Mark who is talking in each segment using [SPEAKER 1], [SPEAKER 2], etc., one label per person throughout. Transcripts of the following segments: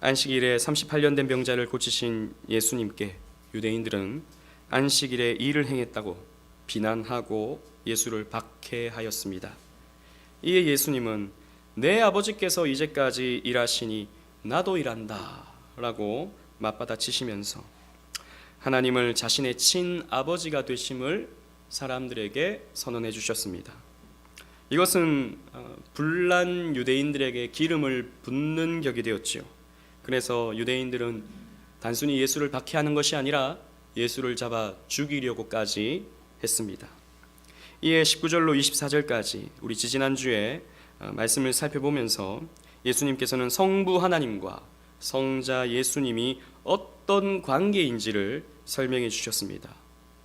[SPEAKER 1] 안식일에 38년 된 병자를 고치신 예수님께 유대인들은 안식일에 일을 행했다고 비난하고 예수를 박해하였습니다. 이에 예수님은 내 아버지께서 이제까지 일하시니 나도 일한다 라고 맞받아치시면서 하나님을 자신의 친아버지가 되심을 사람들에게 선언해 주셨습니다. 이것은 불난 유대인들에게 기름을 붓는 격이 되었지요. 그래서 유대인들은 단순히 예수를 박해하는 것이 아니라 예수를 잡아 죽이려고까지 했습니다. 이에 19절로 24절까지 우리 지지난주에 말씀을 살펴보면서 예수님께서는 성부 하나님과 성자 예수님이 어떤 관계인지를 설명해 주셨습니다.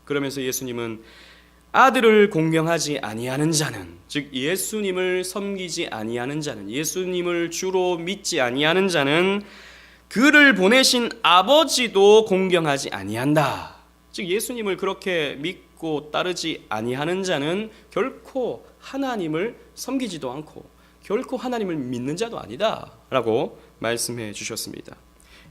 [SPEAKER 1] 그러면서 예수님은 아들을 공경하지 아니하는 자는, 즉 예수님을 섬기지 아니하는 자는, 예수님을 주로 믿지 아니하는 자는 그를 보내신 아버지도 공경하지 아니한다. 즉 예수님을 그렇게 믿고 따르지 아니하는 자는 결코 하나님을 섬기지도 않고 결코 하나님을 믿는 자도 아니다 라고 말씀해 주셨습니다.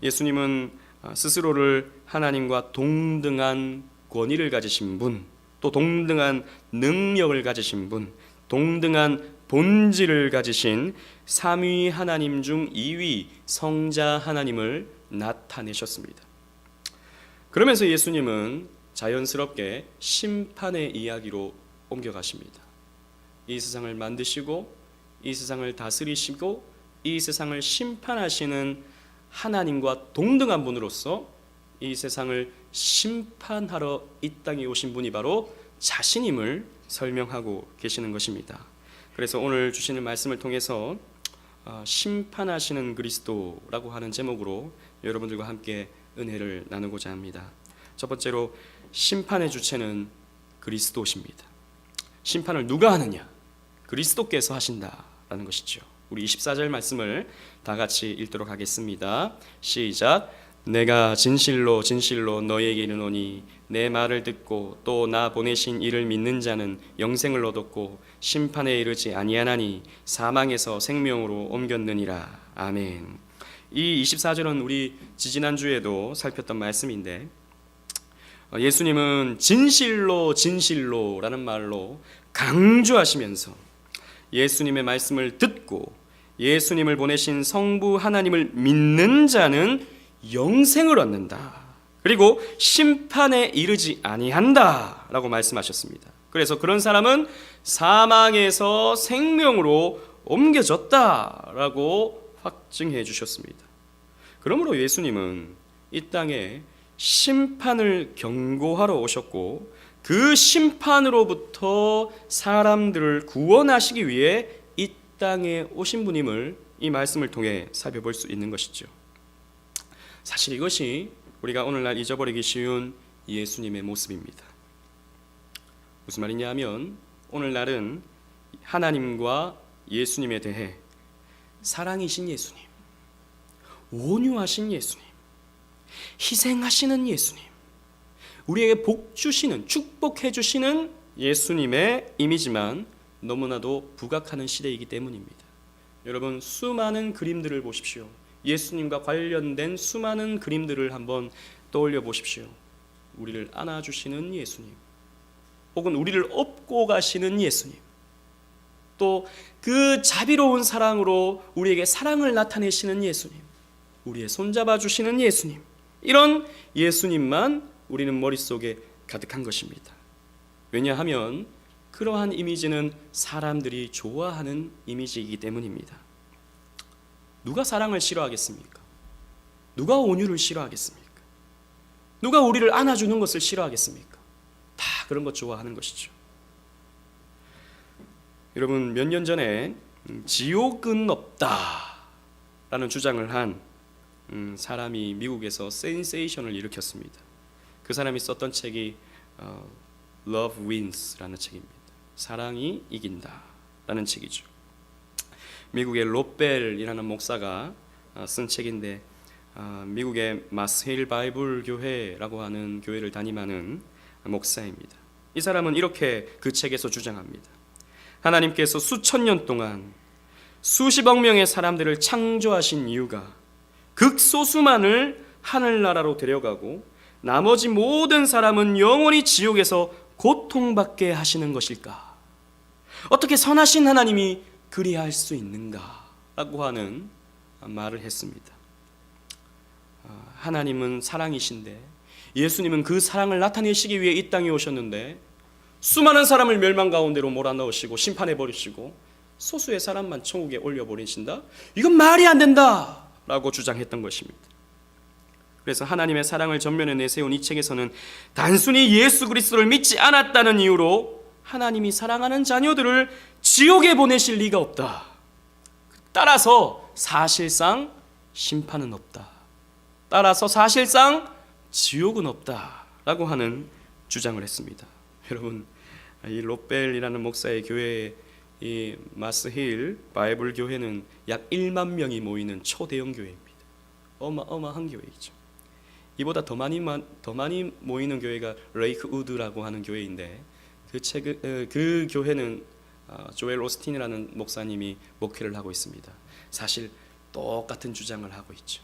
[SPEAKER 1] 예수님은 스스로를 하나님과 동등한 권위를 가지신 분, 또 동등한 능력을 가지신 분, 동등한 본질을 가지신 삼위 하나님 중 2위 성자 하나님을 나타내셨습니다. 그러면서 예수님은 자연스럽게 심판의 이야기로 옮겨가십니다. 이 세상을 만드시고 이 세상을 다스리시고 이 세상을 심판하시는 하나님과 동등한 분으로서 이 세상을 심판하러 이 땅에 오신 분이 바로 자신임을 설명하고 계시는 것입니다. 그래서 오늘 주시는 말씀을 통해서 심판하시는 그리스도라고 하는 제목으로 여러분들과 함께 은혜를 나누고자 합니다. 첫 번째로 심판의 주체는 그리스도십니다. 심판을 누가 하느냐? 그리스도께서 하신다라는 것이죠. 우리 24절 말씀을 다 같이 읽도록 하겠습니다. 시작. 내가 진실로 진실로 너희에게 이르노니 내 말을 듣고 또 나 보내신 이를 믿는 자는 영생을 얻었고 심판에 이르지 아니하나니 사망에서 생명으로 옮겼느니라. 아멘. 이 24절은 우리 지지난주에도 살폈던 말씀인데 예수님은 진실로 진실로라는 말로 강조하시면서 예수님의 말씀을 듣고 예수님을 보내신 성부 하나님을 믿는 자는 영생을 얻는다. 그리고 심판에 이르지 아니한다 라고 말씀하셨습니다. 그래서 그런 사람은 사망에서 생명으로 옮겨졌다 라고 확증해 주셨습니다. 그러므로 예수님은 이 땅에 심판을 경고하러 오셨고 그 심판으로부터 사람들을 구원하시기 위해 이 땅에 오신 분임을 이 말씀을 통해 살펴볼 수 있는 것이죠. 사실 이것이 우리가 오늘날 잊어버리기 쉬운 예수님의 모습입니다. 무슨 말이냐 하면 오늘날은 하나님과 예수님에 대해 사랑이신 예수님, 온유하신 예수님, 희생하시는 예수님, 우리에게 복 주시는, 축복해 주시는 예수님의 이미지만 너무나도 부각하는 시대이기 때문입니다. 여러분, 수많은 그림들을 보십시오. 예수님과 관련된 수많은 그림들을 한번 떠올려 보십시오. 우리를 안아주시는 예수님, 혹은 우리를 업고 가시는 예수님, 또 그 자비로운 사랑으로 우리에게 사랑을 나타내시는 예수님, 우리의 손잡아 주시는 예수님, 이런 예수님만 우리는 머릿속에 가득한 것입니다. 왜냐하면 그러한 이미지는 사람들이 좋아하는 이미지이기 때문입니다. 누가 사랑을 싫어하겠습니까? 누가 온유를 싫어하겠습니까? 누가 우리를 안아주는 것을 싫어하겠습니까? 다 그런 것 좋아하는 것이죠. 여러분, 몇 년 전에 지옥은 없다라는 주장을 한 사람이 미국에서 센세이션을 일으켰습니다. 그 사람이 썼던 책이 Love Wins라는 책입니다. 사랑이 이긴다라는 책이죠. 미국의 롯벨이라는 목사가 쓴 책인데 미국의 마스힐 바이블 교회라고 하는 교회를 담임하는 목사입니다. 이 사람은 이렇게 그 책에서 주장합니다. 하나님께서 수천 년 동안 수십억 명의 사람들을 창조하신 이유가 극소수만을 하늘나라로 데려가고 나머지 모든 사람은 영원히 지옥에서 고통받게 하시는 것일까? 어떻게 선하신 하나님이 그리할 수 있는가? 라고 하는 말을 했습니다. 하나님은 사랑이신데 예수님은 그 사랑을 나타내시기 위해 이 땅에 오셨는데 수많은 사람을 멸망 가운데로 몰아넣으시고 심판해 버리시고 소수의 사람만 천국에 올려버리신다? 이건 말이 안 된다! 라고 주장했던 것입니다. 그래서 하나님의 사랑을 전면에 내세운 이 책에서는 단순히 예수 그리스도를 믿지 않았다는 이유로 하나님이 사랑하는 자녀들을 지옥에 보내실 리가 없다. 따라서 사실상 심판은 없다. 따라서 사실상 지옥은 없다라고 하는 주장을 했습니다. 여러분, 이 롯벨이라는 목사의 교회, 이 마스힐 바이블 교회는 약 1만 명이 모이는 초대형 교회입니다. 어마어마한 교회이죠. 이보다 더 많이 모이는 교회가 레이크 우드라고 하는 교회인데 그 교회는 조엘 오스틴이라는 목사님이 목회를 하고 있습니다. 사실 똑같은 주장을 하고 있죠.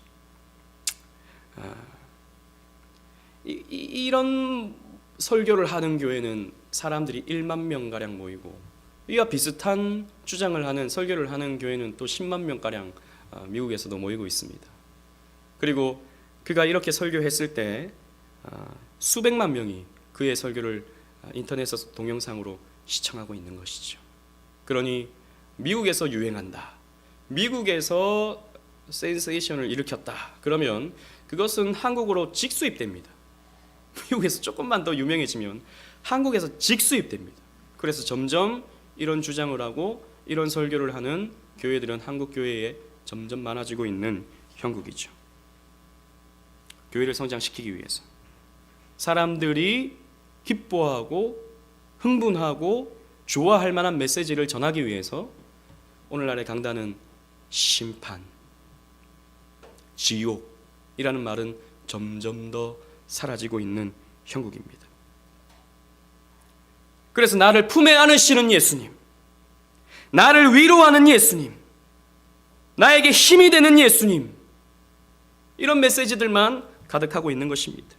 [SPEAKER 1] 이런 설교를 하는 교회는 사람들이 1만 명가량 모이고 이와 비슷한 주장을 하는 설교를 하는 교회는 또 10만 명가량 미국에서도 모이고 있습니다. 그리고 그가 이렇게 설교했을 때 수백만 명이 그의 설교를 인터넷에서 동영상으로 시청하고 있는 것이죠. 그러니 미국에서 유행한다, 미국에서 센세이션을 일으켰다, 그러면 그것은 한국으로 직수입됩니다. 미국에서 조금만 더 유명해지면 한국에서 직수입됩니다. 그래서 점점 이런 주장을 하고 이런 설교를 하는 교회들은 한국 교회에 점점 많아지고 있는 형국이죠. 교회를 성장시키기 위해서 사람들이 기뻐하고 흥분하고 좋아할 만한 메시지를 전하기 위해서 오늘날의 강단은 심판, 지옥이라는 말은 점점 더 사라지고 있는 형국입니다. 그래서 나를 품에 안으시는 예수님, 나를 위로하는 예수님, 나에게 힘이 되는 예수님, 이런 메시지들만 가득하고 있는 것입니다.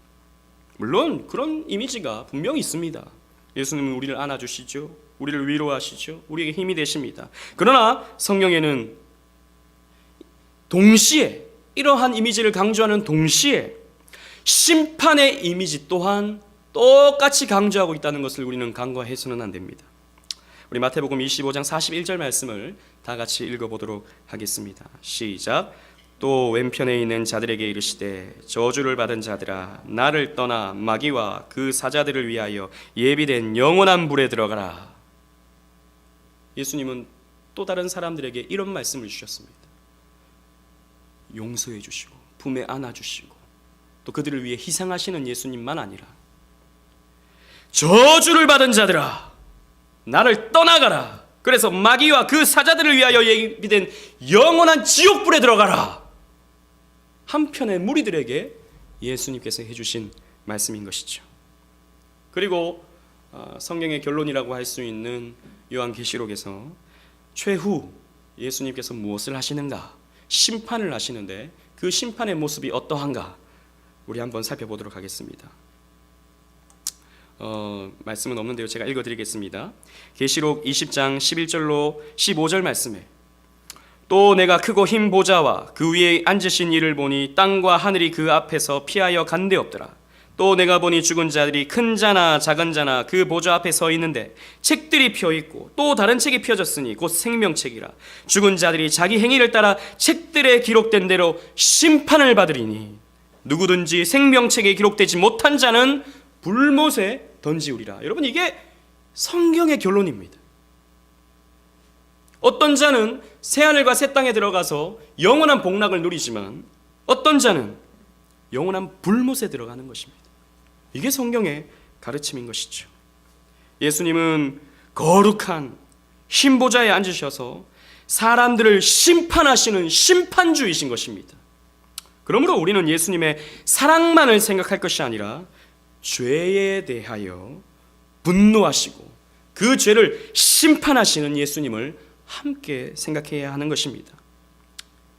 [SPEAKER 1] 물론 그런 이미지가 분명히 있습니다. 예수님은 우리를 안아주시죠, 우리를 위로하시죠, 우리에게 힘이 되십니다. 그러나 성경에는 동시에 이러한 이미지를 강조하는 동시에 심판의 이미지 또한 똑같이 강조하고 있다는 것을 우리는 간과해서는 안 됩니다. 우리 마태복음 25장 41절 말씀을 다 같이 읽어보도록 하겠습니다. 시작. 또 왼편에 있는 자들에게 이르시되 저주를 받은 자들아 나를 떠나 마귀와 그 사자들을 위하여 예비된 영원한 불에 들어가라. 예수님은 또 다른 사람들에게 이런 말씀을 주셨습니다. 용서해 주시고 품에 안아 주시고 또 그들을 위해 희생하시는 예수님만 아니라 저주를 받은 자들아 나를 떠나가라. 그래서 마귀와 그 사자들을 위하여 예비된 영원한 지옥불에 들어가라. 한편의 무리들에게 예수님께서 해주신 말씀인 것이죠. 그리고 성경의 결론이라고 할 수 있는 요한계시록에서 최후 예수님께서 무엇을 하시는가? 심판을 하시는데 그 심판의 모습이 어떠한가? 우리 한번 살펴보도록 하겠습니다. 말씀은 없는데요, 제가 읽어드리겠습니다. 계시록 20장 11절로 15절 말씀에 또 내가 크고 흰 보좌와 그 위에 앉으신 이를 보니 땅과 하늘이 그 앞에서 피하여 간데 없더라. 또 내가 보니 죽은 자들이 큰 자나 작은 자나 그 보좌 앞에 서 있는데 책들이 펴 있고 또 다른 책이 펴졌으니 곧 생명책이라. 죽은 자들이 자기 행위를 따라 책들에 기록된 대로 심판을 받으리니 누구든지 생명책에 기록되지 못한 자는 불못에 던지우리라. 여러분, 이게 성경의 결론입니다. 어떤 자는 새하늘과 새 땅에 들어가서 영원한 복락을 누리지만 어떤 자는 영원한 불못에 들어가는 것입니다. 이게 성경의 가르침인 것이죠. 예수님은 거룩한 흰 보좌에 앉으셔서 사람들을 심판하시는 심판주이신 것입니다. 그러므로 우리는 예수님의 사랑만을 생각할 것이 아니라 죄에 대하여 분노하시고 그 죄를 심판하시는 예수님을 함께 생각해야 하는 것입니다.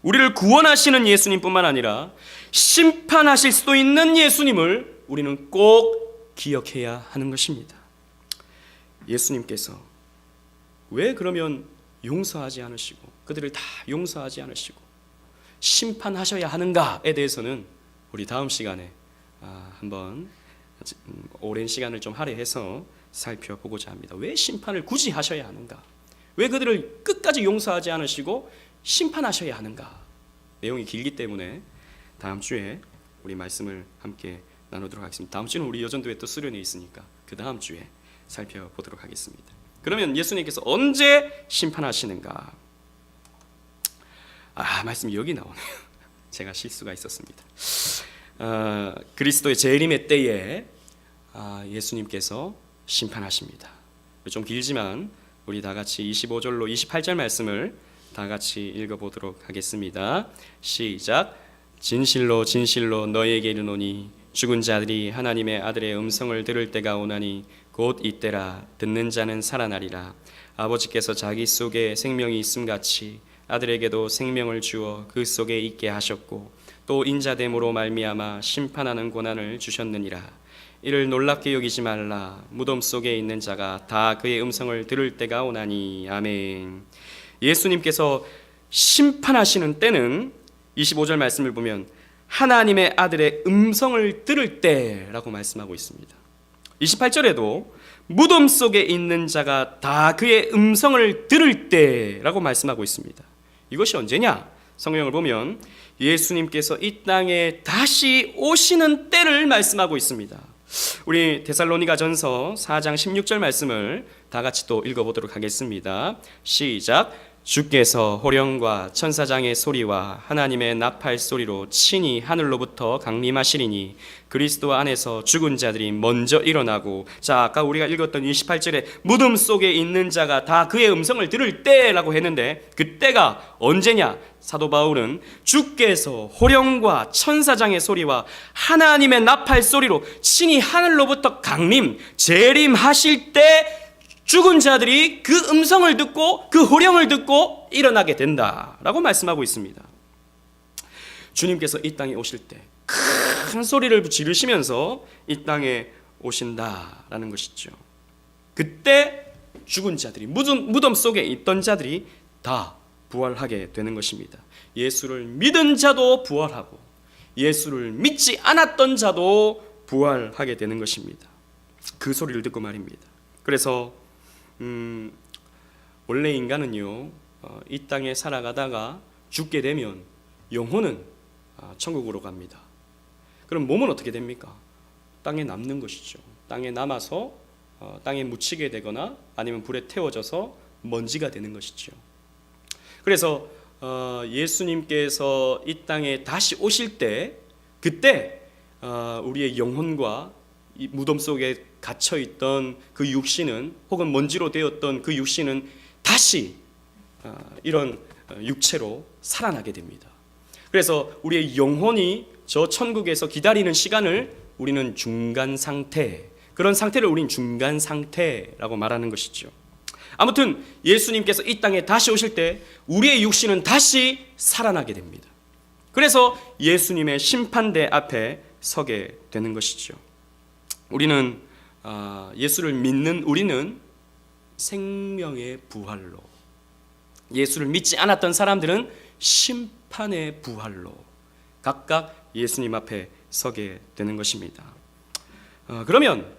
[SPEAKER 1] 우리를 구원하시는 예수님뿐만 아니라 심판하실 수도 있는 예수님을 우리는 꼭 기억해야 하는 것입니다. 예수님께서 왜 그러면 용서하지 않으시고 그들을 다 용서하지 않으시고 심판하셔야 하는가에 대해서는 우리 다음 시간에 한번 오랜 시간을 좀 할애해서 살펴보고자 합니다. 왜 심판을 굳이 하셔야 하는가? 왜 그들을 끝까지 용서하지 않으시고 심판하셔야 하는가? 내용이 길기 때문에 다음 주에 우리 말씀을 함께 나누도록 하겠습니다. 다음 주는 우리 여전도에 또 수련회 있으니까 그 다음 주에 살펴보도록 하겠습니다. 그러면 예수님께서 언제 심판하시는가? 말씀이 여기 나오네요. 제가 실수가 있었습니다. 그리스도의 재림의 때에 예수님께서 심판하십니다. 좀 길지만 우리 다 같이 25절로 28절 말씀을 다 같이 읽어보도록 하겠습니다. 시작. 진실로 진실로 너희에게 이르노니 죽은 자들이 하나님의 아들의 음성을 들을 때가 오나니 곧 이때라. 듣는 자는 살아나리라. 아버지께서 자기 속에 생명이 있음같이 아들에게도 생명을 주어 그 속에 있게 하셨고 또 인자됨으로 말미암아 심판하는 고난을 주셨느니라. 이를 놀랍게 여기지 말라. 무덤 속에 있는 자가 다 그의 음성을 들을 때가 오나니. 아멘. 예수님께서 심판하시는 때는 25절 말씀을 보면 하나님의 아들의 음성을 들을 때라고 말씀하고 있습니다. 28절에도 무덤 속에 있는 자가 다 그의 음성을 들을 때라고 말씀하고 있습니다. 이것이 언제냐? 성경을 보면 예수님께서 이 땅에 다시 오시는 때를 말씀하고 있습니다. 우리 데살로니가전서 4장 16절 말씀을 다 같이 또 읽어보도록 하겠습니다. 시작. 주께서 호령과 천사장의 소리와 하나님의 나팔 소리로 친히 하늘로부터 강림하시리니 그리스도 안에서 죽은 자들이 먼저 일어나고. 자, 아까 우리가 읽었던 28절에 무덤 속에 있는 자가 다 그의 음성을 들을 때라고 했는데 그 때가 언제냐? 사도 바울은 주께서 호령과 천사장의 소리와 하나님의 나팔 소리로 친히 하늘로부터 강림, 재림하실 때 죽은 자들이 그 음성을 듣고 그 호령을 듣고 일어나게 된다라고 말씀하고 있습니다. 주님께서 이 땅에 오실 때 큰 소리를 지르시면서 이 땅에 오신다라는 것이죠. 그때 죽은 자들이 무덤 속에 있던 자들이 다 부활하게 되는 것입니다. 예수를 믿은 자도 부활하고 예수를 믿지 않았던 자도 부활하게 되는 것입니다. 그 소리를 듣고 말입니다. 그래서 원래 인간은요 이 땅에 살아가다가 죽게 되면 영혼은 천국으로 갑니다. 그럼 몸은 어떻게 됩니까? 땅에 남는 것이죠. 땅에 남아서 땅에 묻히게 되거나 아니면 불에 태워져서 먼지가 되는 것이죠. 그래서 예수님께서 이 땅에 다시 오실 때 그때 우리의 영혼과 이 무덤 속에 갇혀있던 그 육신은 혹은 먼지로 되었던 그 육신은 다시 이런 육체로 살아나게 됩니다. 그래서 우리의 영혼이 저 천국에서 기다리는 시간을 우리는 중간 상태, 그런 상태를 우리는 중간 상태라고 말하는 것이죠. 아무튼 예수님께서 이 땅에 다시 오실 때 우리의 육신은 다시 살아나게 됩니다. 그래서 예수님의 심판대 앞에 서게 되는 것이죠. 우리는 예수를 믿는 우리는 생명의 부활로, 예수를 믿지 않았던 사람들은 심판의 부활로 각각 예수님 앞에 서게 되는 것입니다. 그러면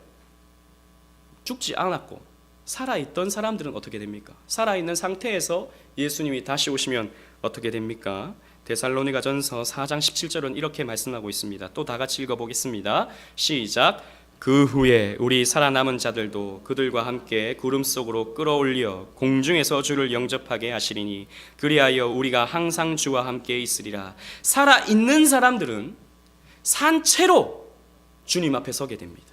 [SPEAKER 1] 죽지 않았고 살아있던 사람들은 어떻게 됩니까? 살아있는 상태에서 예수님이 다시 오시면 어떻게 됩니까? 데살로니가전서 4장 17절은 이렇게 말씀하고 있습니다. 또 다 같이 읽어보겠습니다. 시작. 그 후에 우리 살아남은 자들도 그들과 함께 구름 속으로 끌어올려 공중에서 주를 영접하게 하시리니 그리하여 우리가 항상 주와 함께 있으리라. 살아있는 사람들은 산채로 주님 앞에 서게 됩니다.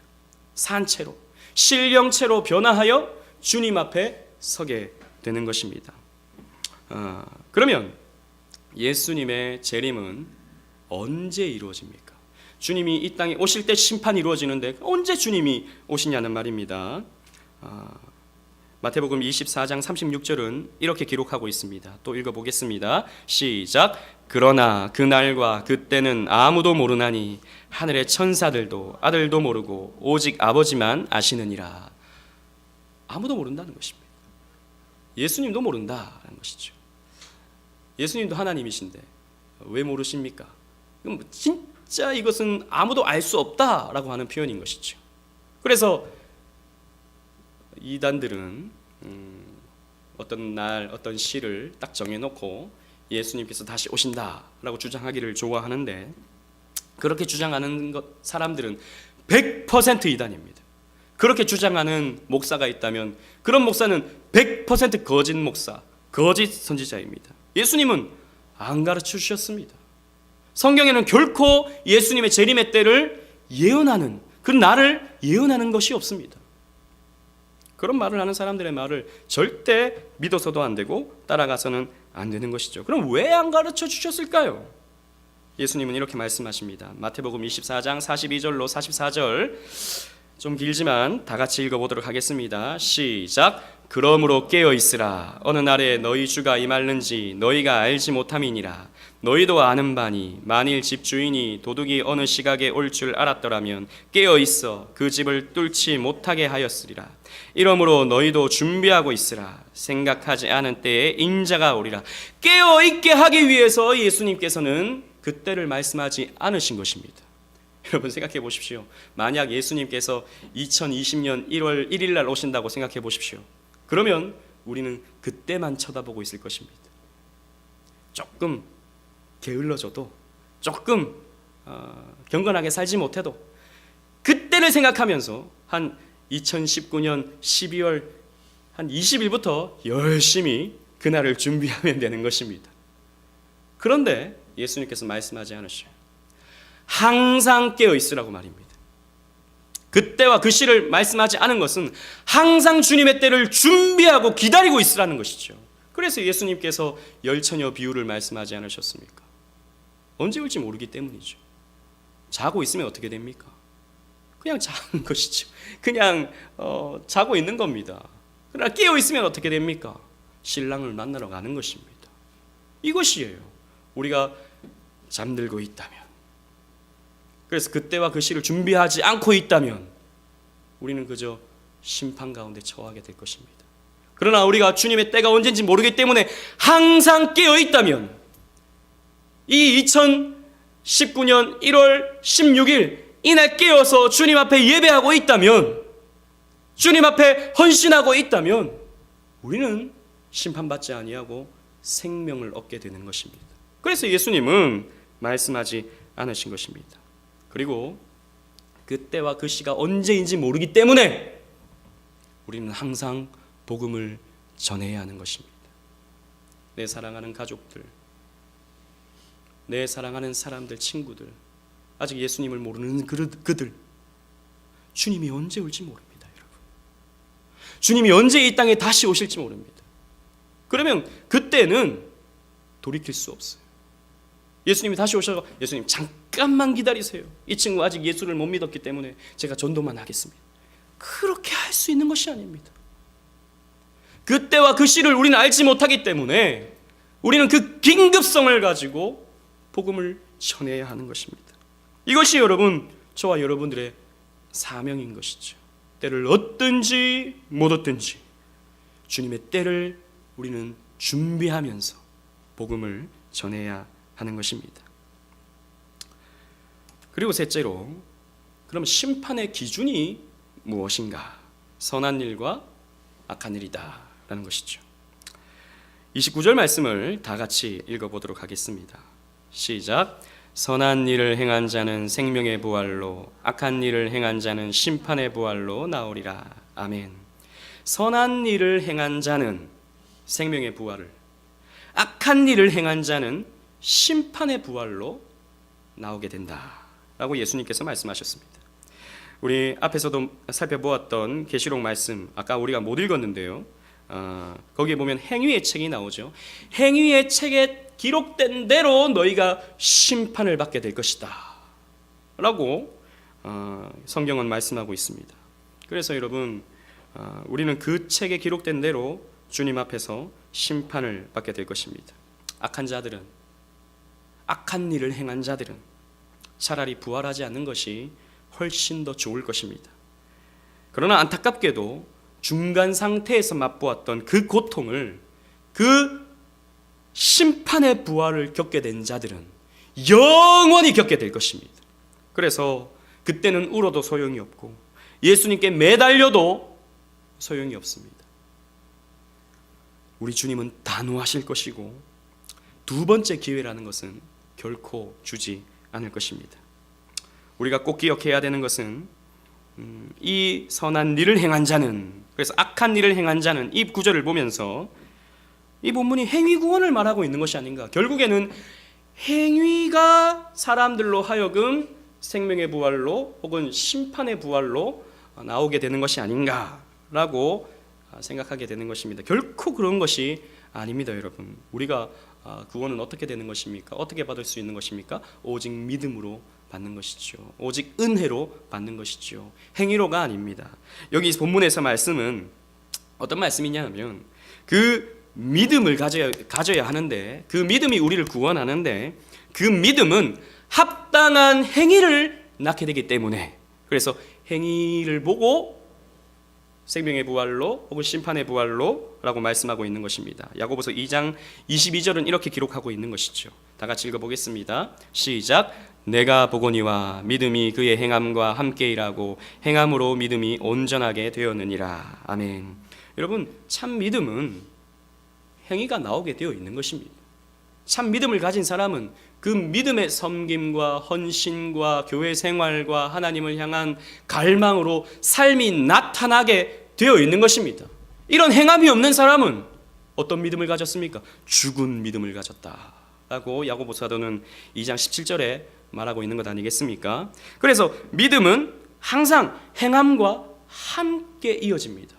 [SPEAKER 1] 산채로, 신령체로 변화하여 주님 앞에 서게 되는 것입니다. 그러면 예수님의 재림은 언제 이루어집니까? 주님이 이 땅에 오실 때 심판이 이루어지는데 언제 주님이 오시냐는 말입니다. 마태복음 24장 36절은 이렇게 기록하고 있습니다. 또 읽어보겠습니다. 시작. 그러나 그날과 그때는 아무도 모르나니 하늘의 천사들도 아들도 모르고 오직 아버지만 아시느니라. 아무도 모른다는 것입니다. 예수님도 모른다는 것이죠. 예수님도 하나님이신데 왜 모르십니까? 그럼 진짜 이것은 아무도 알 수 없다라고 하는 표현인 것이죠. 그래서 이단들은 어떤 날 어떤 시를 딱 정해놓고 예수님께서 다시 오신다라고 주장하기를 좋아하는데, 그렇게 주장하는 사람들은 100% 이단입니다. 그렇게 주장하는 목사가 있다면 그런 목사는 100% 거짓 목사, 거짓 선지자입니다. 예수님은 안 가르쳐 주셨습니다. 성경에는 결코 예수님의 재림의 때를 예언하는, 그 날을 예언하는 것이 없습니다. 그런 말을 하는 사람들의 말을 절대 믿어서도 안 되고 따라가서는 안 되는 것이죠. 그럼 왜 안 가르쳐 주셨을까요? 예수님은 이렇게 말씀하십니다. 마태복음 24장 42절로 44절, 좀 길지만 다 같이 읽어보도록 하겠습니다. 시작. 그러므로 깨어있으라. 어느 날에 너희 주가 임할는지 너희가 알지 못함이니라. 너희도 아는 바니 만일 집주인이 도둑이 어느 시각에 올 줄 알았더라면 깨어있어 그 집을 뚫지 못하게 하였으리라. 이러므로 너희도 준비하고 있으라. 생각하지 않은 때에 인자가 오리라. 깨어있게 하기 위해서 예수님께서는 그때를 말씀하지 않으신 것입니다. 여러분 생각해 보십시오. 만약 예수님께서 2020년 1월 1일 날 오신다고 생각해 보십시오. 그러면 우리는 그때만 쳐다보고 있을 것입니다. 조금 게을러져도, 조금 경건하게 살지 못해도 그때를 생각하면서 한 2019년 12월 한 20일부터 열심히 그날을 준비하면 되는 것입니다. 그런데 예수님께서 말씀하지 않으셔요. 항상 깨어 있으라고 말입니다. 그때와 그 시를 말씀하지 않은 것은 항상 주님의 때를 준비하고 기다리고 있으라는 것이죠. 그래서 예수님께서 열처녀 비유를 말씀하지 않으셨습니까? 언제 올지 모르기 때문이죠. 자고 있으면 어떻게 됩니까? 그냥 자는 것이죠. 그냥 자고 있는 겁니다. 그러나 깨어 있으면 어떻게 됩니까? 신랑을 만나러 가는 것입니다. 이것이에요. 우리가 잠들고 있다면, 그래서 그때와 그 시를 준비하지 않고 있다면 우리는 그저 심판 가운데 처하게 될 것입니다. 그러나 우리가 주님의 때가 언제인지 모르기 때문에 항상 깨어 있다면, 이 2019년 1월 16일 이날 깨어서 주님 앞에 예배하고 있다면, 주님 앞에 헌신하고 있다면 우리는 심판받지 아니하고 생명을 얻게 되는 것입니다. 그래서 예수님은 말씀하지 않으신 것입니다. 그리고 그때와 그 시가 언제인지 모르기 때문에 우리는 항상 복음을 전해야 하는 것입니다. 내 사랑하는 가족들, 내 사랑하는 사람들, 친구들, 아직 예수님을 모르는 그들, 주님이 언제 올지 모릅니다. 여러분, 주님이 언제 이 땅에 다시 오실지 모릅니다. 그러면 그때는 돌이킬 수 없어요. 예수님이 다시 오셔서 예수님 잠깐만 기다리세요. 이 친구 아직 예수를 못 믿었기 때문에 제가 전도만 하겠습니다. 그렇게 할 수 있는 것이 아닙니다. 그때와 그 시를 우리는 알지 못하기 때문에 우리는 그 긴급성을 가지고 복음을 전해야 하는 것입니다. 이것이 여러분, 저와 여러분들의 사명인 것이죠. 때를 얻든지 못 얻든지 주님의 때를 우리는 준비하면서 복음을 전해야 하는 것입니다. 그리고 셋째로, 그럼 심판의 기준이 무엇인가? 선한 일과 악한 일이다 라는 것이죠. 29절 말씀을 다 같이 읽어보도록 하겠습니다. 시작. 선한 일을 행한 자는 생명의 부활로, 악한 일을 행한 자는 심판의 부활로 나오리라. 아멘. 선한 일을 행한 자는 생명의 부활을, 악한 일을 행한 자는 심판의 부활로 나오게 된다라고 예수님께서 말씀하셨습니다. 우리 앞에서도 살펴보았던 계시록 말씀, 아까 우리가 못 읽었는데요, 거기에 보면 행위의 책이 나오죠. 행위의 책에 기록된 대로 너희가 심판을 받게 될 것이다 라고 성경은 말씀하고 있습니다. 그래서 여러분, 우리는 그 책에 기록된 대로 주님 앞에서 심판을 받게 될 것입니다. 악한 자들은, 악한 일을 행한 자들은 차라리 부활하지 않는 것이 훨씬 더 좋을 것입니다. 그러나 안타깝게도 중간 상태에서 맛보았던 그 고통을, 그 심판의 부활을 겪게 된 자들은 영원히 겪게 될 것입니다. 그래서 그때는 울어도 소용이 없고 예수님께 매달려도 소용이 없습니다. 우리 주님은 단호하실 것이고 두 번째 기회라는 것은 결코 주지 않을 것입니다. 우리가 꼭 기억해야 되는 것은 이 선한 일을 행한 자는, 그래서 악한 일을 행한 자는, 이 구절을 보면서 이 본문이 행위 구원을 말하고 있는 것이 아닌가. 결국에는 행위가 사람들로 하여금 생명의 부활로 혹은 심판의 부활로 나오게 되는 것이 아닌가라고 생각하게 되는 것입니다. 결코 그런 것이 아닙니다, 여러분. 우리가 구원은 어떻게 되는 것입니까? 어떻게 받을 수 있는 것입니까? 오직 믿음으로 받는 것이죠. 오직 은혜로 받는 것이죠. 행위로가 아닙니다. 여기 본문에서 말씀은 어떤 말씀이냐면 그 믿음을 가져야 하는데, 그 믿음이 우리를 구원하는데 그 믿음은 합당한 행위를 낳게 되기 때문에, 그래서 행위를 보고 생명의 부활로 혹은 심판의 부활로 라고 말씀하고 있는 것입니다. 야고보서 2장 22절은 이렇게 기록하고 있는 것이죠. 다 같이 읽어보겠습니다. 시작. 내가 보거니와 믿음이 그의 행함과 함께 일하고 행함으로 믿음이 온전하게 되었느니라. 아멘. 여러분, 참 믿음은 행위가 나오게 되어 있는 것입니다. 참 믿음을 가진 사람은 그 믿음의 섬김과 헌신과 교회 생활과 하나님을 향한 갈망으로 삶이 나타나게 되어 있는 것입니다. 이런 행함이 없는 사람은 어떤 믿음을 가졌습니까? 죽은 믿음을 가졌다라고 야고보 사도는 2장 17절에 말하고 있는 것 아니겠습니까? 그래서 믿음은 항상 행함과 함께 이어집니다.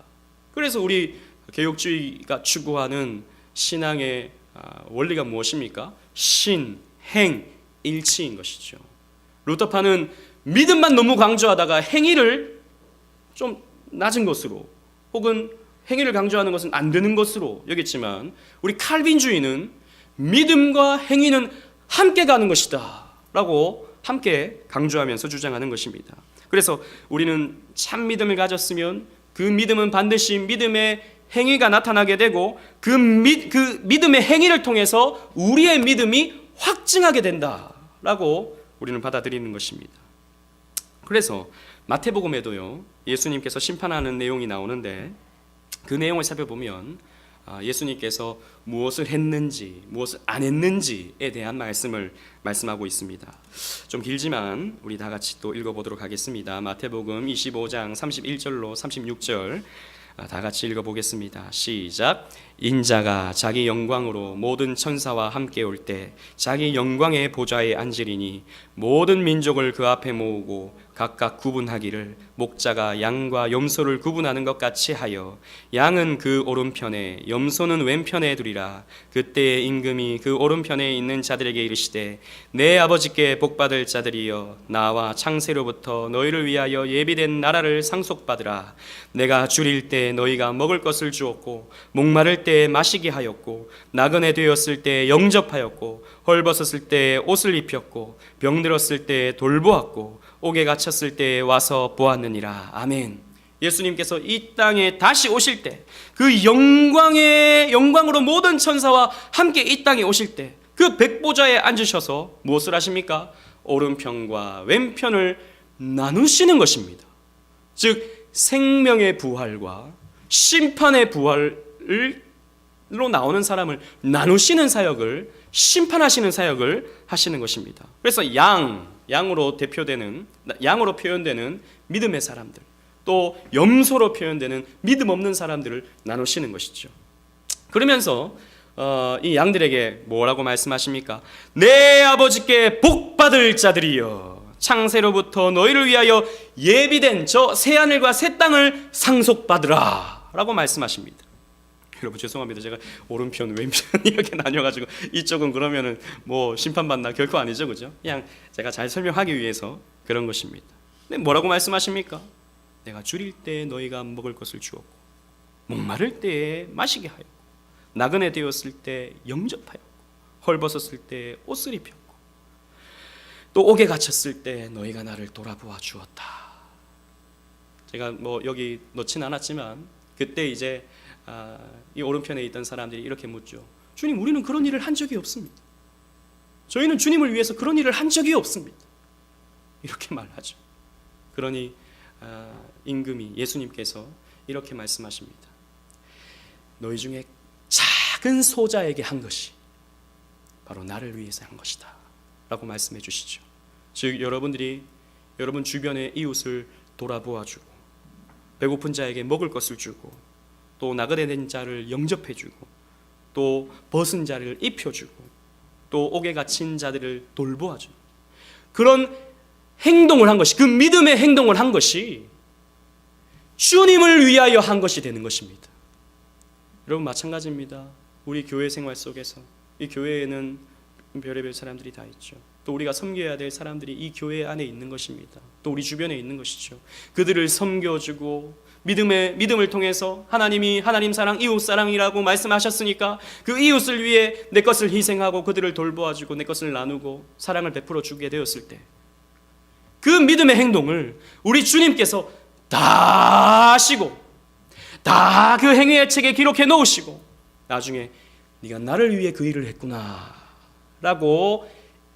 [SPEAKER 1] 그래서 우리 개혁주의가 추구하는 신앙의 원리가 무엇입니까? 신, 행, 일치인 것이죠. 루터파는 믿음만 너무 강조하다가 행위를 좀 낮은 것으로, 혹은 행위를 강조하는 것은 안 되는 것으로 여겼지만, 우리 칼빈주의는 믿음과 행위는 함께 가는 것이다 라고 함께 강조하면서 주장하는 것입니다. 그래서 우리는 참 믿음을 가졌으면 그 믿음은 반드시 믿음의 행위가 나타나게 되고 그 믿음의 행위를 통해서 우리의 믿음이 확증하게 된다라고 우리는 받아들이는 것입니다. 그래서 마태복음에도요, 예수님께서 심판하는 내용이 나오는데 그 내용을 살펴보면 예수님께서 무엇을 했는지 무엇을 안 했는지에 대한 말씀하고 있습니다. 좀 길지만 우리 다 같이 또 읽어보도록 하겠습니다. 마태복음 25장 31절로 36절 다 같이 읽어보겠습니다. 시작. 인자가 자기 영광으로 모든 천사와 함께 올 때 자기 영광의 보좌에 앉으리니 모든 민족을 그 앞에 모으고 각각 구분하기를 목자가 양과 염소를 구분하는 것 같이 하여 양은 그 오른편에 염소는 왼편에 두리라. 그때 임금이 그 오른편에 있는 자들에게 이르시되 내 아버지께 복받을 자들이여 나와 창세로부터 너희를 위하여 예비된 나라를 상속받으라. 내가 줄일 때 너희가 먹을 것을 주었고 목마를 때 마시게 하였고 나그네 되었을 때 영접하였고 헐벗었을 때 옷을 입혔고 병들었을 때 돌보았고 옥에 갇혔을 때 와서 보았느니라. 아멘. 예수님께서 이 땅에 다시 오실 때 그 영광으로 모든 천사와 함께 이 땅에 오실 때 그 백보좌에 앉으셔서 무엇을 하십니까? 오른편과 왼편을 나누시는 것입니다. 즉 생명의 부활과 심판의 부활로 나오는 사람을 나누시는 사역을, 심판하시는 사역을 하시는 것입니다. 그래서 양으로 표현되는 믿음의 사람들, 또 염소로 표현되는 믿음 없는 사람들을 나누시는 것이죠. 그러면서 이 양들에게 뭐라고 말씀하십니까? 내 아버지께 복받을 자들이여 창세로부터 너희를 위하여 예비된 저 새하늘과 새 땅을 상속받으라 라고 말씀하십니다. 여러분 죄송합니다. 제가 오른편 왼편 이렇게 나뉘어가지고 이쪽은 그러면은 뭐 심판받나 결코 아니죠, 그죠? 그냥 제가 잘 설명하기 위해서 그런 것입니다. 근데 뭐라고 말씀하십니까? 내가 줄일 때 너희가 먹을 것을 주었고 목마를 때에 마시게 하였고 나그네 되었을 때 영접하였고 헐벗었을 때 옷을 입혔고 또 옥에 갇혔을 때 너희가 나를 돌아보아 주었다. 제가 뭐 여기 넣진 않았지만 그때 이제 이 오른편에 있던 사람들이 이렇게 묻죠. 주님, 우리는 그런 일을 한 적이 없습니다. 저희는 주님을 위해서 그런 일을 한 적이 없습니다. 이렇게 말하죠. 그러니 임금이 예수님께서 이렇게 말씀하십니다. 너희 중에 작은 소자에게 한 것이 바로 나를 위해서 한 것이다 라고 말씀해 주시죠. 즉 여러분들이 여러분 주변의 이웃을 돌아보아주고 배고픈 자에게 먹을 것을 주고 또 나그네 된 자를 영접해 주고 또 벗은 자를 입혀주고 또 옥에 갇힌 자들을 돌보아주고 그런 행동을 한 것이, 그 믿음의 행동을 한 것이 주님을 위하여 한 것이 되는 것입니다. 여러분 마찬가지입니다. 우리 교회 생활 속에서 이 교회에는 별의별 사람들이 다 있죠. 또 우리가 섬겨야 될 사람들이 이 교회 안에 있는 것입니다. 또 우리 주변에 있는 것이죠. 그들을 섬겨주고 믿음을 통해서 하나님이 하나님 사랑, 이웃 사랑이라고 말씀하셨으니까 그 이웃을 위해 내 것을 희생하고 그들을 돌보아주고 내 것을 나누고 사랑을 베풀어 주게 되었을 때 그 믿음의 행동을 우리 주님께서 다 하시고 다 그 행위의 책에 기록해 놓으시고 나중에 네가 나를 위해 그 일을 했구나 라고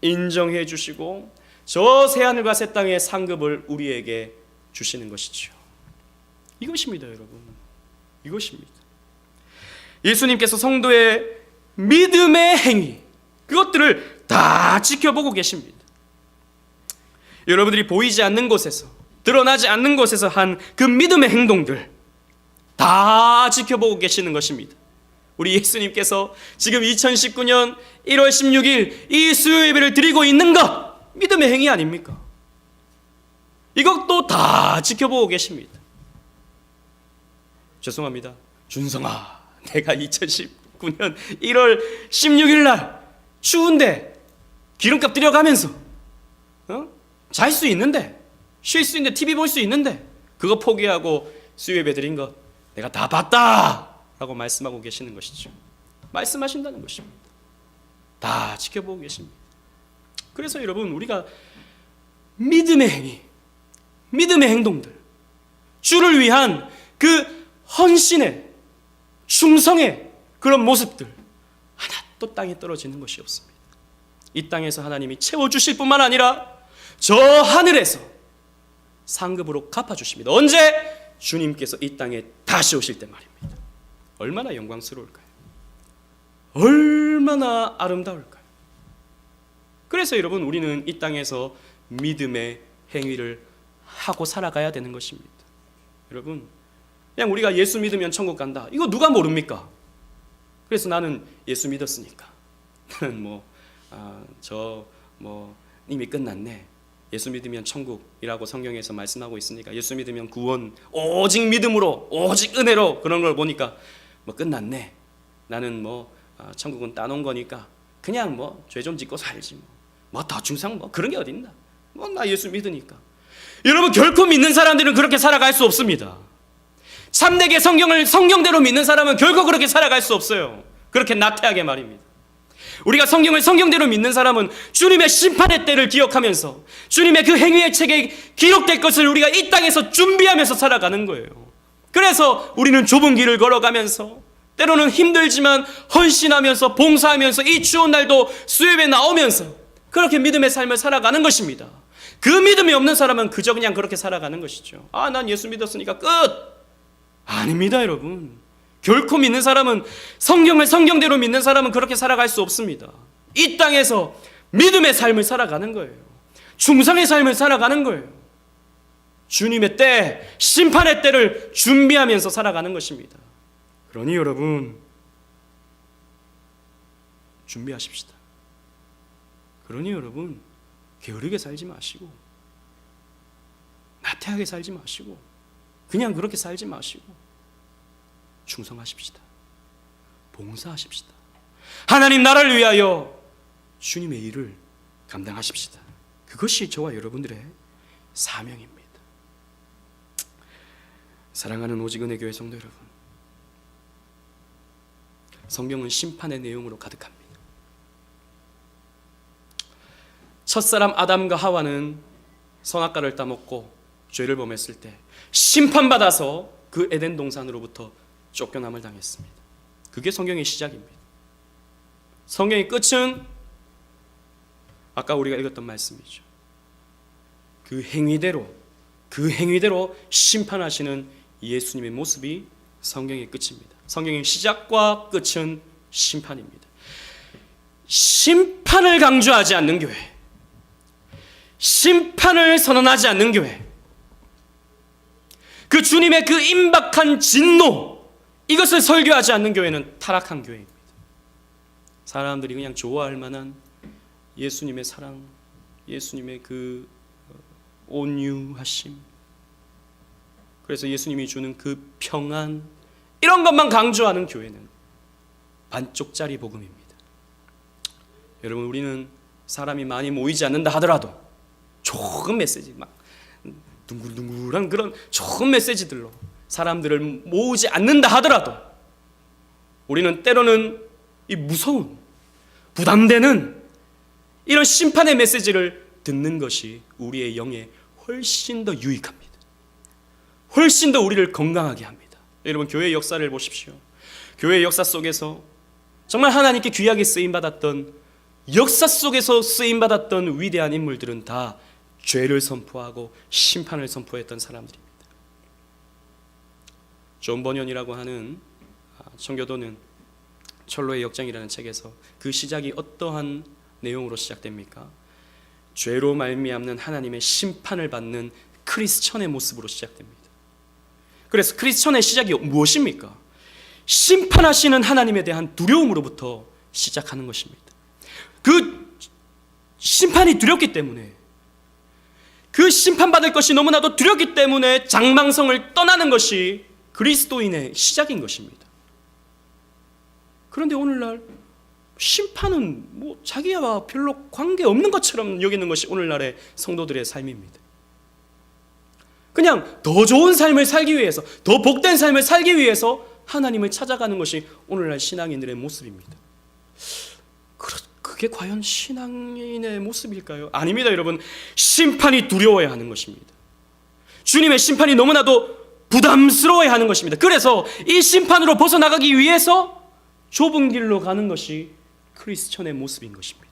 [SPEAKER 1] 인정해 주시고 저 새하늘과 새 땅의 상급을 우리에게 주시는 것이죠. 이것입니다, 여러분. 이것입니다. 예수님께서 성도의 믿음의 행위, 그것들을 다 지켜보고 계십니다. 여러분들이 보이지 않는 곳에서, 드러나지 않는 곳에서 한 그 믿음의 행동들 다 지켜보고 계시는 것입니다. 우리 예수님께서 지금 2019년 1월 16일 이 수요 예배를 드리고 있는 것 믿음의 행위 아닙니까? 이것도 다 지켜보고 계십니다. 죄송합니다. 준성아, 내가 2019년 1월 16일 날 추운데 기름값 들여가면서 잘 수 있는데, 쉴 수 있는데, TV 볼 수 있는데 그거 포기하고 수요예배 드린 것 내가 다 봤다 라고 말씀하고 계시는 것이죠. 말씀하신다는 것입니다. 다 지켜보고 계십니다. 그래서 여러분, 우리가 믿음의 행위, 믿음의 행동들, 주를 위한 그 헌신의, 충성의 그런 모습들 하나도 땅에 떨어지는 것이 없습니다. 이 땅에서 하나님이 채워주실 뿐만 아니라 저 하늘에서 상급으로 갚아주십니다. 언제? 주님께서 이 땅에 다시 오실 때 말입니다. 얼마나 영광스러울까요? 얼마나 아름다울까요? 그래서 여러분, 우리는 이 땅에서 믿음의 행위를 하고 살아가야 되는 것입니다. 여러분, 그냥 우리가 예수 믿으면 천국 간다, 이거 누가 모릅니까? 그래서 나는 예수 믿었으니까 나는 이미 끝났네, 예수 믿으면 천국이라고 성경에서 말씀하고 있으니까, 예수 믿으면 구원, 오직 믿음으로, 오직 은혜로 그런 걸 보니까 끝났네, 나는 천국은 따놓은 거니까 그냥 죄 좀 짓고 살지, 더 중상 그런 게 어딨나, 나 예수 믿으니까. 여러분, 결코 믿는 사람들은 그렇게 살아갈 수 없습니다. 참되게 성경을 성경대로 믿는 사람은 결코 그렇게 살아갈 수 없어요. 그렇게 나태하게 말입니다. 우리가 성경을 성경대로 믿는 사람은 주님의 심판의 때를 기억하면서 주님의 그 행위의 책에 기록될 것을 우리가 이 땅에서 준비하면서 살아가는 거예요. 그래서 우리는 좁은 길을 걸어가면서 때로는 힘들지만 헌신하면서 봉사하면서 이 추운 날도 수요일에 나오면서 그렇게 믿음의 삶을 살아가는 것입니다. 그 믿음이 없는 사람은 그저 그냥 그렇게 살아가는 것이죠. 난 예수 믿었으니까 끝! 아닙니다, 여러분. 결코 믿는 사람은, 성경을 성경대로 믿는 사람은 그렇게 살아갈 수 없습니다. 이 땅에서 믿음의 삶을 살아가는 거예요. 충성의 삶을 살아가는 거예요. 주님의 때, 심판의 때를 준비하면서 살아가는 것입니다. 그러니 여러분, 준비하십시다. 그러니 여러분, 게으르게 살지 마시고, 나태하게 살지 마시고, 그냥 그렇게 살지 마시고 충성하십시다. 봉사하십시다. 하나님 나라를 위하여 주님의 일을 감당하십시다. 그것이 저와 여러분들의 사명입니다. 사랑하는 오직 은혜 교회 성도 여러분, 성경은 심판의 내용으로 가득합니다. 첫사람 아담과 하와는 선악과를 따먹고 죄를 범했을 때 심판받아서 그 에덴 동산으로부터 쫓겨남을 당했습니다. 그게 성경의 시작입니다. 성경의 끝은 아까 우리가 읽었던 말씀이죠. 그 행위대로 심판하시는 예수님의 모습이 성경의 끝입니다. 성경의 시작과 끝은 심판입니다. 심판을 강조하지 않는 교회, 심판을 선언하지 않는 교회, 그 주님의 그 임박한 진노, 이것을 설교하지 않는 교회는 타락한 교회입니다. 사람들이 그냥 좋아할 만한 예수님의 사랑, 예수님의 그 온유하심, 그래서 예수님이 주는 그 평안, 이런 것만 강조하는 교회는 반쪽짜리 복음입니다. 여러분, 우리는 사람이 많이 모이지 않는다 하더라도 좋은 메시지, 막 둥글둥글한 그런 좋은 메시지들로 사람들을 모으지 않는다 하더라도 우리는 때로는 이 무서운, 부담되는 이런 심판의 메시지를 듣는 것이 우리의 영에 훨씬 더 유익합니다. 훨씬 더 우리를 건강하게 합니다. 여러분, 교회의 역사를 보십시오. 교회의 역사 속에서 정말 하나님께 귀하게 쓰임받았던, 역사 속에서 쓰임받았던 위대한 인물들은 다 죄를 선포하고 심판을 선포했던 사람들입니다. 존 버년이라고 하는 청교도는 철로의 역정이라는 책에서 그 시작이 어떠한 내용으로 시작됩니까? 죄로 말미암는 하나님의 심판을 받는 크리스천의 모습으로 시작됩니다. 그래서 크리스천의 시작이 무엇입니까? 심판하시는 하나님에 대한 두려움으로부터 시작하는 것입니다. 그 심판이 두렵기 때문에, 그 심판받을 것이 너무나도 두렵기 때문에 장망성을 떠나는 것이 그리스도인의 시작인 것입니다. 그런데 오늘날 심판은 뭐 자기와 별로 관계없는 것처럼 여기는 것이 오늘날의 성도들의 삶입니다. 그냥 더 좋은 삶을 살기 위해서, 더 복된 삶을 살기 위해서 하나님을 찾아가는 것이 오늘날 신앙인들의 모습입니다. 그게 과연 신앙인의 모습일까요? 아닙니다, 여러분. 심판이 두려워야 하는 것입니다. 주님의 심판이 너무나도 부담스러워야 하는 것입니다. 그래서 이 심판으로 벗어나가기 위해서 좁은 길로 가는 것이 크리스천의 모습인 것입니다.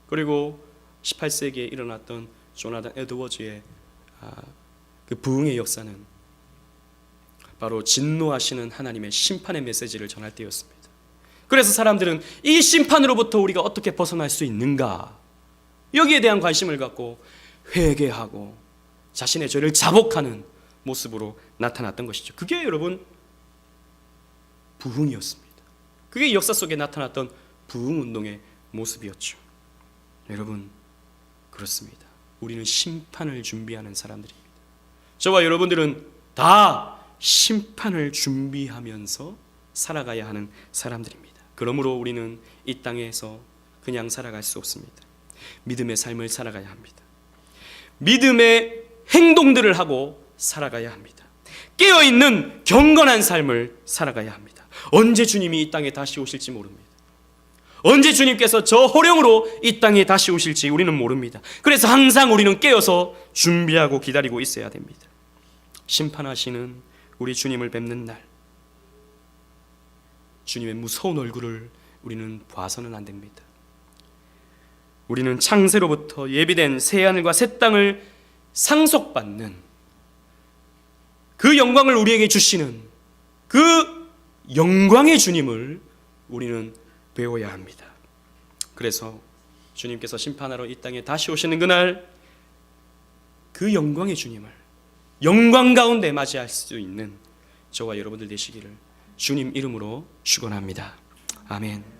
[SPEAKER 1] 그리고 18세기에 일어났던 조나단 에드워즈의 그 부흥의 역사는 바로 진노하시는 하나님의 심판의 메시지를 전할 때였습니다. 그래서 사람들은 이 심판으로부터 우리가 어떻게 벗어날 수 있는가, 여기에 대한 관심을 갖고 회개하고 자신의 죄를 자복하는 모습으로 나타났던 것이죠. 그게 여러분 부흥이었습니다. 그게 역사 속에 나타났던 부흥운동의 모습이었죠. 여러분, 그렇습니다. 우리는 심판을 준비하는 사람들입니다. 저와 여러분들은 다 심판을 준비하면서 살아가야 하는 사람들입니다. 그러므로 우리는 이 땅에서 그냥 살아갈 수 없습니다. 믿음의 삶을 살아가야 합니다. 믿음의 행동들을 하고 살아가야 합니다. 깨어있는 경건한 삶을 살아가야 합니다. 언제 주님이 이 땅에 다시 오실지 모릅니다. 언제 주님께서 저 호령으로 이 땅에 다시 오실지 우리는 모릅니다. 그래서 항상 우리는 깨어서 준비하고 기다리고 있어야 됩니다. 심판하시는 우리 주님을 뵙는 날, 주님의 무서운 얼굴을 우리는 봐서는 안 됩니다. 우리는 창세로부터 예비된 새하늘과 새 땅을 상속받는 그 영광을 우리에게 주시는 그 영광의 주님을 우리는 배워야 합니다. 그래서 주님께서 심판하러 이 땅에 다시 오시는 그날, 그 영광의 주님을 영광 가운데 맞이할 수 있는 저와 여러분들 되시기를 주님 이름으로 축원합니다. 아멘.